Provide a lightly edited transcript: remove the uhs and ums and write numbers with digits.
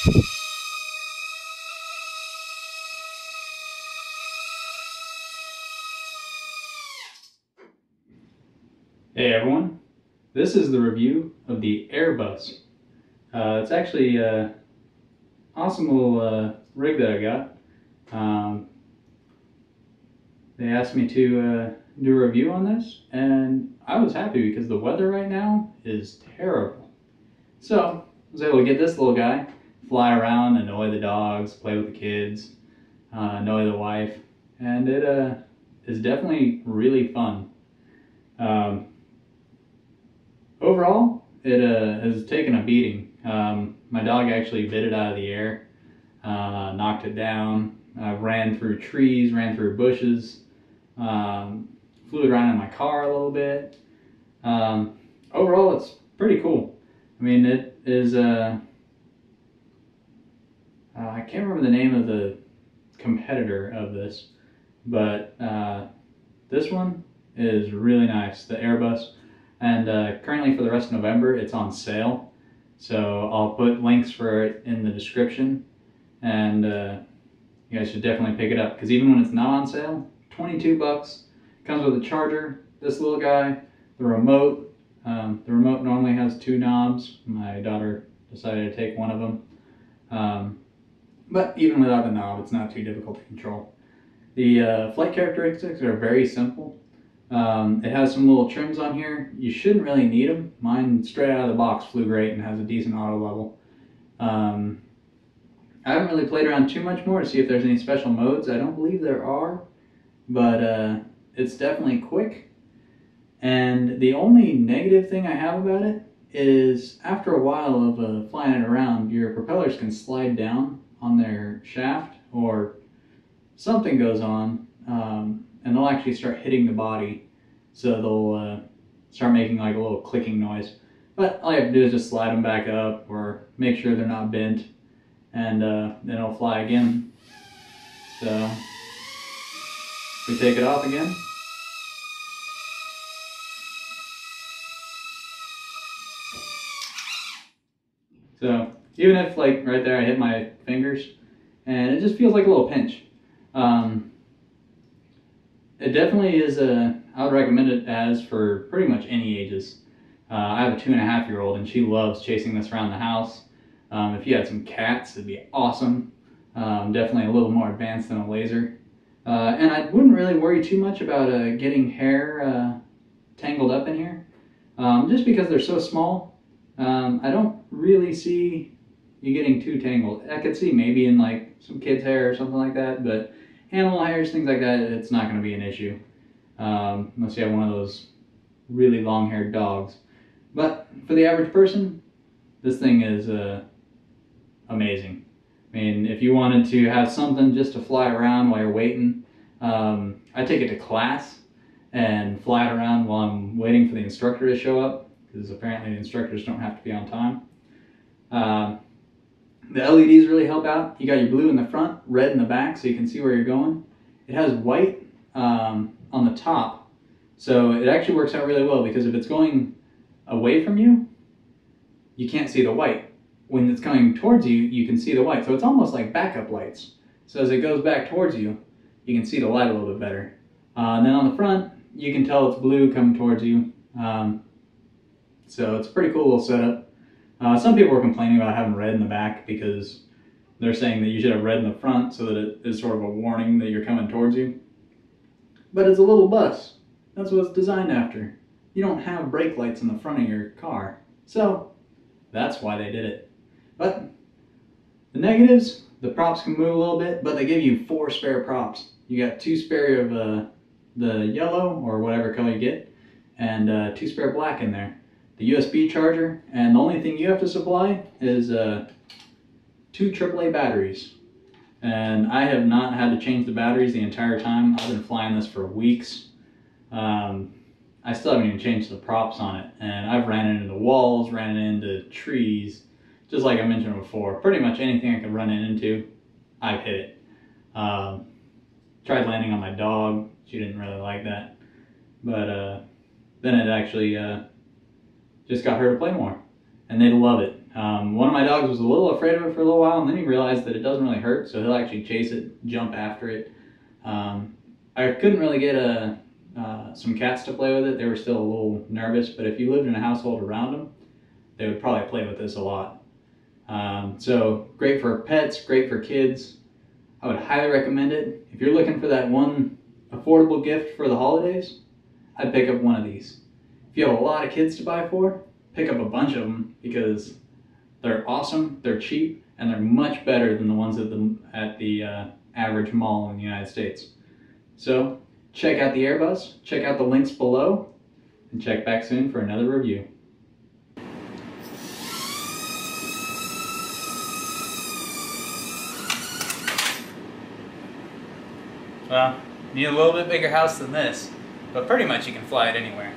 Hey everyone, this is the review of the Airbus. It's actually an awesome little rig that I got. They asked me to do a review on this, and I was happy because the weather right now is terrible. So I was able to get this little guy, fly around, annoy the dogs, play with the kids, annoy the wife, and it is definitely really fun. Overall, it has taken a beating. My dog actually bit it out of the air, knocked it down, ran through trees, ran through bushes, flew around in my car a little bit. Overall, it's pretty cool. I mean, it is, I can't remember the name of the competitor of this, but this one is really nice, the Airbus. And currently for the rest of November, it's on sale. So I'll put links for it in the description. And you guys should definitely pick it up. Because even when it's not on sale, 22 bucks. Comes with a charger, this little guy, the remote. The remote normally has 2 knobs. My daughter decided to take one of them. But even without the knob, it's not too difficult to control. The flight characteristics are very simple. It has some little trims on here. You shouldn't really need them. Mine straight out of the box flew great and has a decent auto level. I haven't really played around too much more to see if there's any special modes. I don't believe there are, but it's definitely quick. And the only negative thing I have about it is after a while of flying it around, your propellers can slide down on their shaft or something goes on. And they'll actually start hitting the body, so they'll start making like a little clicking noise. But all you have to do is just slide them back up or make sure they're not bent, and then it'll fly again. So we take it off again. So even if like right there I hit my fingers, and it just feels like a little pinch. It definitely is I would recommend it as for pretty much any ages. I have a 2.5-year-old and she loves chasing this around the house. If you had some cats, it'd be awesome. Definitely a little more advanced than a laser. And I wouldn't really worry too much about getting hair tangled up in here. Just because they're so small, I don't really see you getting too tangled. I could see maybe in like some kid's hair or something like that, but animal hairs, things like that, it's not going to be an issue. Unless you have one of those really long-haired dogs. But for the average person, this thing is amazing. I mean, if you wanted to have something just to fly around while you're waiting, I take it to class and fly it around while I'm waiting for the instructor to show up, because apparently the instructors don't have to be on time. The LEDs really help out. You got your blue in the front, red in the back, so you can see where you're going. It has white on the top, so it actually works out really well, because if it's going away from you, you can't see the white. When it's coming towards you, you can see the white. So it's almost like backup lights. So as it goes back towards you, you can see the light a little bit better. And then on the front, you can tell it's blue coming towards you. So it's a pretty cool little setup. Some people were complaining about having red in the back because they're saying that you should have red in the front so that it is sort of a warning that you're coming towards you. But it's a little bus. That's what it's designed after. You don't have brake lights in the front of your car. So that's why they did it. But the negatives, the props can move a little bit, but they give you 4 spare props. You got 2 spare of the yellow or whatever color you get, and 2 spare black in there. The USB charger, and the only thing you have to supply is 2 AAA batteries. And I have not had to change the batteries the entire time. I've been flying this for weeks. I still haven't even changed the props on it, and I've ran it into walls, ran it into trees, just like I mentioned before. Pretty much anything I could run it into, I've hit it. Tried landing on my dog. She didn't really like that, but then it actually just got her to play more, and they love it. One of my dogs was a little afraid of it for a little while, and then he realized that it doesn't really hurt, so he'll actually chase it, jump after it. I couldn't really get some cats to play with it. They were still a little nervous, but if you lived in a household around them, they would probably play with this a lot. So great for pets, great for kids. I would highly recommend it. If you're looking for that one affordable gift for the holidays, I'd pick up one of these. If you have a lot of kids to buy for, pick up a bunch of them because they're awesome, they're cheap, and they're much better than the ones at the average mall in the United States. So check out the Airbus, check out the links below, and check back soon for another review. Well, need a little bit bigger house than this, but pretty much you can fly it anywhere.